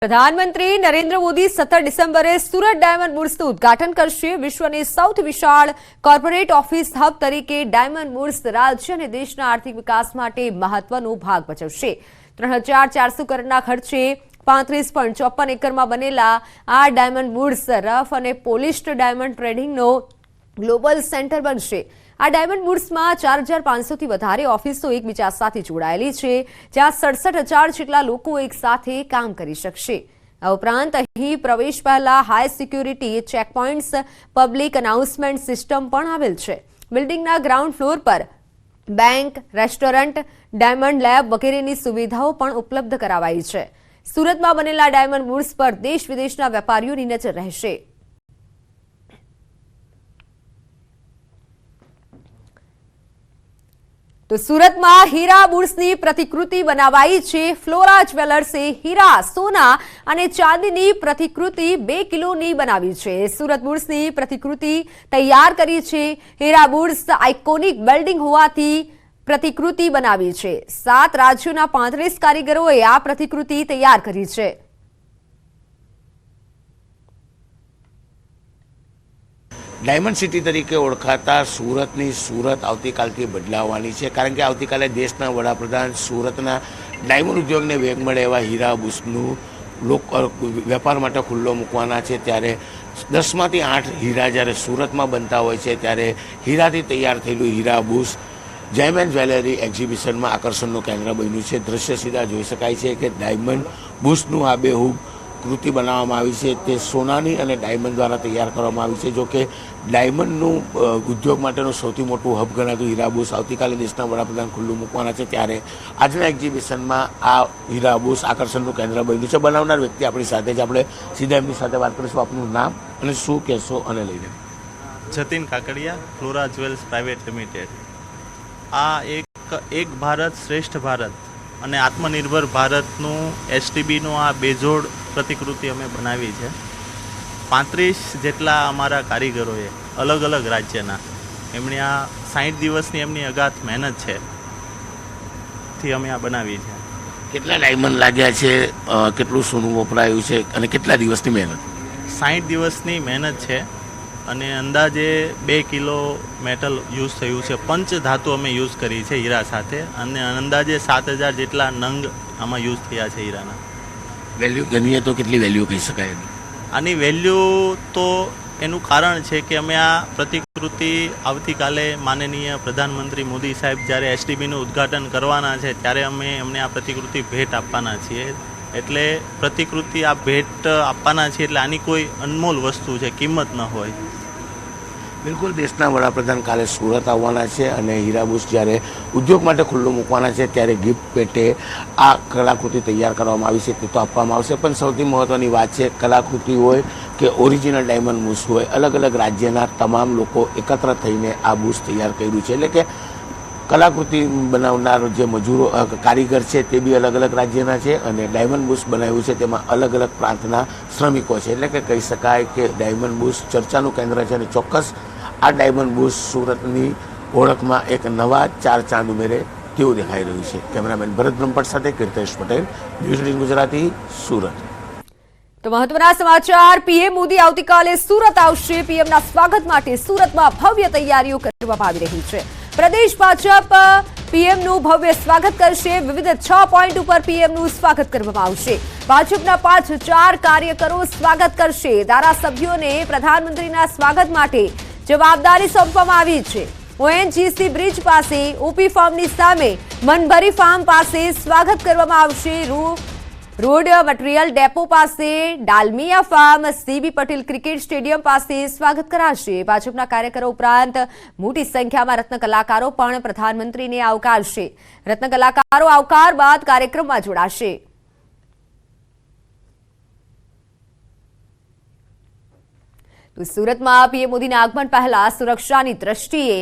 પ્રધાનમંત્રી નરેન્દ્ર મોદી 17 ડિસેમ્બરે સુરત ડાયમંડ બુર્સનું ઉદ્ઘાટન કરશે। વિશ્વની સૌથી વિશાળ કોર્પોરેટ ઓફિસ હબ તરીકે ડાયમંડ બુર્સ રાજ્ય અને દેશના આર્થિક વિકાસ માટે મહત્વનો ભાગ ભજવશે। 3400 કરોડના ખર્ચે 35.54 એકરમાં બનેલા આ ડાયમંડ બુર્સ રફ અને પોલિશ્ડ ડાયમંડ ટ્રેડિંગનો ગ્લોબલ સેન્ટર બનશે। આ ડાયમંડ બુર્સમાં 4500થી વધારે ઓફિસો એકબીજા સાથે જોડાયેલી છે, જ્યાં 67000 જેટલા લોકો એકસાથે કામ કરી શકશે। આ ઉપરાંત અહીં પ્રવેશ પહેલા high security checkpoints, public announcement system પણ આવેલ છે। બિલ્ડિંગના ગ્રાઉન્ડ ફ્લોર પર બેંક, રેસ્ટોરન્ટ, ડાયમંડ લેબ વગેરેની સુવિધાઓ પણ ઉપલબ્ધ કરાવાઈ છે। સુરતમાં બનેલા ડાયમંડ બુર્સ પર દેશ વિદેશના વેપારીઓની નજર રહેશે। તો સુરતમાં હીરા બુર્સની પ્રતિકૃતિ બનાવાઈ છે। ફ્લોરા જ્વેલર્સે હીરા, સોના અને ચાંદીની પ્રતિકૃતિ 2 કિલોની બનાવી છે। સુરત બુર્સની પ્રતિકૃતિ તૈયાર કરી છે। હીરા બુર્સ આઇકોનિક બિલ્ડિંગ હોવાથી પ્રતિકૃતિ બનાવી છે। 7 રાજ્યોના 35 કારીગરોએ આ પ્રતિકૃતિ તૈયાર કરી છે। ડાયમંડ સિટી તરીકે ઓળખાતા સુરતની સુરત આવતીકાલથી બદલાવવાની છે, કારણ કે આવતીકાલે દેશના વડાપ્રધાન સુરતના ડાયમંડ ઉદ્યોગને વેગ મળે એવા હીરા બુર્સનું વેપાર માટે ખુલ્લો મૂકવાના છે। ત્યારે 10માંથી 8 હીરા જ્યારે સુરતમાં બનતા હોય છે, ત્યારે હીરાથી તૈયાર થયેલું હીરા બુર્સ ડાયમંડ જ્વેલરી એક્ઝિબિશનમાં આકર્ષણનું કેન્દ્ર બન્યું છે। દ્રશ્ય સીધા જોઈ શકાય છે કે ડાયમંડ બુર્સનું આબેહૂબ કૃતિ બનાવવામાં આવી છે તે સોનાની અને ડાયમંડ દ્વારા તૈયાર કરવામાં આવી છે। જો કે ડાયમંડનું ઉદ્યોગ માટેનું સૌથી મોટું હબ ગણાતું હીરા બુર્સ આવતીકાલે દેશના વડાપ્રધાન ખુલ્લું મૂકવાના છે, ત્યારે આજના એક્ઝિબિશનમાં આ હીરા બુર્સ આકર્ષણનું કેન્દ્ર બન્યું છે। બનાવનાર વ્યક્તિ આપણી સાથે જ, આપણે સીધા એમની સાથે વાત કરીશું। આપનું નામ અને શું કહેશો અને લઈને? Jatin Kakadiya, Flora Jewels private limited. આ એક ભારત શ્રેષ્ઠ ભારત અને આત્મનિર્ભર ભારતનું એસટીબીનું આ બેજોડ પ્રતિકૃતિ અમે બનાવી છે। 35 જેટલા અમારા કારીગરોએ અલગ અલગ રાજ્યના એમણે આ 60 દિવસની એમની અગાધ મહેનત છે થી અમે આ બનાવી છે। કેટલા ડાયમંડ લાગ્યા છે, કેટલું સોનું વપરાયું છે અને કેટલા દિવસની મહેનત? 60 દિવસની મહેનત છે અને અંદાજે 2 કિલો મેટલ યુઝ થયું છે। પંચ ધાતુ અમે યુઝ કરી છે હીરા સાથે, અને અંદાજે 7000 જેટલા નંગ આમાં યુઝ થયા છે હીરાના। વેલ્યુ ગણીએ તો કેટલી વેલ્યુ કહી શકાય? આની વેલ્યુ તો એનું કારણ છે કે અમે આ પ્રતિકૃતિ આવતીકાલે માનનીય પ્રધાનમંત્રી મોદી સાહેબ જ્યારે એસટીબીનું ઉદ્ઘાટન કરવાના છે ત્યારે અમે એમને આ પ્રતિકૃતિ ભેટ આપવાના છીએ। એટલે પ્રતિકૃતિ આ ભેટ આપવાના છીએ એટલે આની કોઈ અનમોલ વસ્તુ છે, કિંમત ન હોય। બિલકુલ, દેશના વડાપ્રધાન કાલે સુરત આવવાના છે અને હીરા બુર્સ જ્યારે ઉદ્યોગ માટે ખુલ્લું મૂકવાના છે ત્યારે ગિફ્ટ પેટે આ કલાકૃતિ તૈયાર કરવામાં આવી છે તે તો આપવામાં આવશે। પણ સૌથી મહત્ત્વની વાત છે, કલાકૃતિ હોય કે ઓરિજિનલ ડાયમંડ બુર્સ હોય, અલગ અલગ રાજ્યના તમામ લોકો એકત્ર થઈને આ બુર્સ તૈયાર કર્યું છે। એટલે કે કલાકૃતિ બનાવનાર જે મજૂરો કારીગર છે તે બી અલગ અલગ રાજ્યના છે અને ડાયમંડ બુર્સ બનાવ્યું છે તેમાં અલગ અલગ પ્રાંતના શ્રમિકો છે। એટલે કે કહી શકાય કે ડાયમંડ બુર્સ ચર્ચાનું કેન્દ્ર છે અને ચોક્કસ આ ડાયમંડ બુર્સ સુરતની ઓળખમાં એક નવા 4 ચાંદ ઉમેરે તેવું દેખાઈ રહ્યું છે। કેમેરામેન ભરત બ્રહ્મભટ્ટ સાથે કીર્તેશ પટેલ, ન્યૂઝ 18 ગુજરાતી, સુરત। તો મહત્વના સમાચાર, પીએમ મોદી આવતીકાલે સુરત આવશે। પીએમના સ્વાગત માટે સુરતમાં ભવ્ય તૈયારીઓ કરવામાં આવી રહી છે। પ્રદેશ ભાજપ પીએમનું ભવ્ય સ્વાગત કરશે। વિવિધ 6 પોઈન્ટ ઉપર પીએમનું સ્વાગત કરવામાં આવશે। ભાજપના 5-4 કાર્યકરો સ્વાગત કરશે। ધારાસભ્યોને પ્રધાનમંત્રીના સ્વાગત માટે જવાબદારી સોંપવામાં આવી છે। ઓએનજીસી બ્રિજ પાસે, ઓપી ફાર્મની સામે મનભરી ફાર્મ પાસે સ્વાગત કરવામાં આવશે। રોડ મટીરીયલ ડેપો પાસે, Dalmia farm, CB Patel cricket stadium પાસે સ્વાગત કરાશે। ભાજપના કાર્યકરો ઉપરાંત મોટી સંખ્યામાં રત્ન કલાકારો પણ પ્રધાનમંત્રીને આવકારશે। રત્ન કલાકારો આવકાર બાદ કાર્યક્રમમાં જોડાશે। તો સુરતમાં પીએમ મોદીના આગમન પહેલા સુરક્ષાની દ્રષ્ટિએ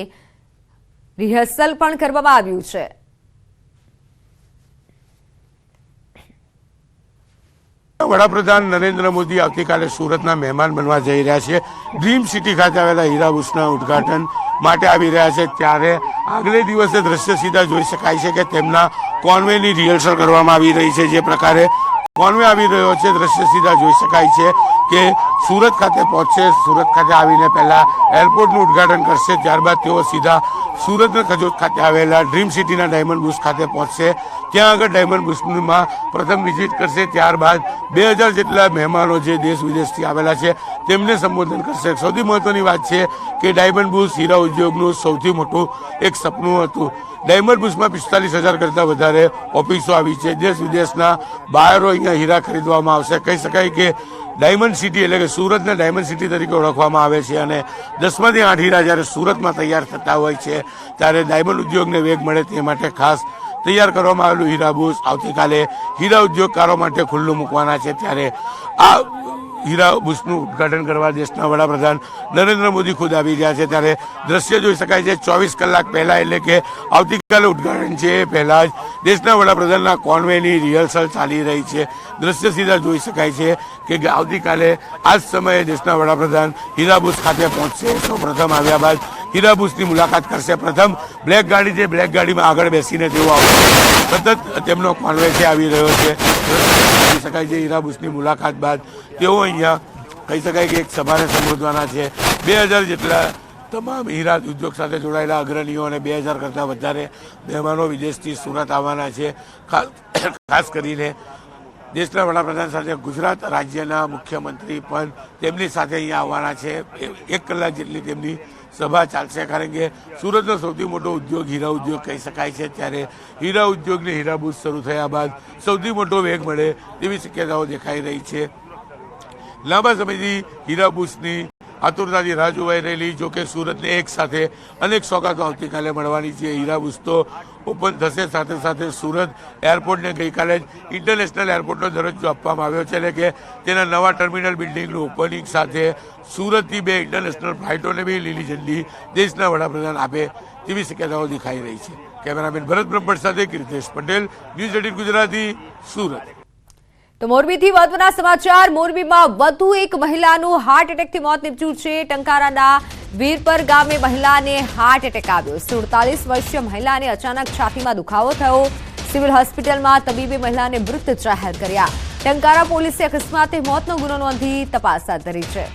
રિહર્સલ પણ કરવામાં આવ્યું છે। વડાપ્રધાન નરેન્દ્ર મોદી આવતીકાલે સુરતના મહેમાન બનવા જઈ રહ્યા છે। ડ્રીમ સિટી ખાતે આવેલા હીરા બુર્સના ઉદ્ઘાટન માટે આવી રહ્યા છે, ત્યારે આગલે દિવસે દ્રશ્ય સીધા જોઈ શકાય છે કે તેમના કોન્વેની રિહર્સલ કરવામાં આવી રહી છે। જે પ્રકારે કોન્વે આવી રહ્યો છે. દ્રશ્ય સીધા જોઈ શકાય છે કે સુરત ખાતે પહોંચશે. સુરત ખાતે આવીને પહેલા એરપોર્ટનું ઉદ્ઘાટન કરશે, ત્યારબાદ તેઓ સીધા સુરતના ખજોદ ખાતે આવેલા ડ્રીમ સિટીના ડાયમંડ બુર્સ ખાતે પહોંચશે. ત્યાં આગળ ડાયમંડ બુર્સમાં પ્રથમ વિઝિટ કરશે, ત્યારબાદ 2000 જેટલા મહેમાનો જે દેશ વિદેશથી આવેલા છે તેમને સંબોધન કરશે. સૌથી મહત્વની વાત છે કે ડાયમંડ બુર્સ હીરા ઉદ્યોગનું સૌથી મોટું એક સપનું હતું. ડાયમંડ બુર્સમાં 45,000 કરતાં વધારે ઓફિસો આવી છે. દેશ વિદેશના બાયરો અહીંયા હીરા ખરીદવામાં આવશે. કહી શકાય કે ડાયમંડ સિટી એટલે કે સુરતને ડાયમંડ સિટી તરીકે ઓળખવામાં આવે છે અને 10માંથી 8 હીરા જ્યારે સુરતમાં તૈયાર થતા હોય છે ત્યારે ડાયમંડ ઉદ્યોગને વેગ મળે તે માટે ખાસ તૈયાર કરવામાં આવેલું હીરા બુર્સ આવતીકાલે હીરા ઉદ્યોગકારો માટે ખુલ્લું મૂકવાના છે. ત્યારે આ હીરા બુર્સનું ઉદ્ઘાટન કરવા દેશના વડાપ્રધાન નરેન્દ્ર મોદી ખુદ આવી રહ્યા છે. ત્યારે દ્રશ્ય જોઈ શકાય છે 24 કલાક પહેલા એટલે કે આવતીકાલે ઉદ્ઘાટન છે એ પહેલા જ દેશના વડાપ્રધાનના કોન્વેની રિહર્સલ ચાલી રહી છે. દ્રશ્ય સીધા જોઈ શકાય છે કે આવતીકાલે આ જ સમયે દેશના વડાપ્રધાન હીરા બુર્સ ખાતે પહોંચશે. સૌ પ્રથમ આવ્યા બાદ હીરા બુર્સની મુલાકાત કરશે. પ્રથમ બ્લેક ગાડી છે, બ્લેક ગાડીમાં આગળ બેસીને તેઓ આવશે. સતત તેમનો કોન્વે છે આવી રહ્યો છે. કહી શકાય છે હીરા બુર્સની મુલાકાત બાદ તેઓ અહીંયા કહી શકાય કે એક સભાને સંબોધવાના છે. 2000 જેટલા તમામ હીરા ઉદ્યોગ સાથે જોડાયેલા અગ્રણીઓ અને 2000 કરતાં વધારે મહેમાનો વિદેશથી સુરત આવવાના છે. ખાસ કરીને દેશના વડાપ્રધાન સાથે ગુજરાત રાજ્યના મુખ્યમંત્રી પણ તેમની સાથે અહીંયા આવવાના છે. 1 કલાક જેટલી તેમની સભા ચાલશે, કારણ કે સુરતનો સૌથી મોટો ઉદ્યોગ હીરા ઉદ્યોગ કહી શકાય છે. ત્યારે હીરા ઉદ્યોગને હીરા બુર્સ શરૂ થયા બાદ સૌથી મોટો વેગ મળે તેવી શક્યતાઓ દેખાઈ રહી છે. લાંબા સમયથી હીરા બુર્સની આતુરતાથી રાહ જોવાઈ રહેલી, જોકે સુરતને એક સાથે અનેક સોગાતો આવતીકાલે મળવાની છે. હીરા બુર્સ તો ઓપન થશે, સાથે સાથે સુરત એરપોર્ટને ગઈકાલે જ ઇન્ટરનેશનલ એરપોર્ટનો દરજ્જો આપવામાં આવ્યો છે. એટલે કે તેના નવા ટર્મિનલ બિલ્ડિંગનું ઓપનિંગ સાથે સુરતથી 2 ઇન્ટરનેશનલ ફ્લાઇટોને બી લીલી ઝંડી દેશના વડાપ્રધાન આપે તેવી શક્યતાઓ દેખાઈ રહી છે. કેમેરામેન ભરત બ્રહ્મભટ્ટ સાથે કીર્તેશ પટેલ, ન્યૂઝ 18 ગુજરાતી, સુરત. તો મોરબીથી મહત્વના સમાચાર. મોરબીમાં વધુ એક મહિલાનું હાર્ટ એટેકથી મોત નીપજ્યું છે. ટંકારાના વીરપર ગામે મહિલાને હાર્ટ એટેક આવ્યો. 47 વર્ષીય મહિલાને અચાનક છાતીમાં દુખાવો થયો. સિવિલ હોસ્પિટલમાં તબીબે મહિલાને મૃત જાહેર કર્યા. ટંકારા પોલીસે અકસ્માતે મોતનો ગુનો નોંધી તપાસ હાથ ધરી છે.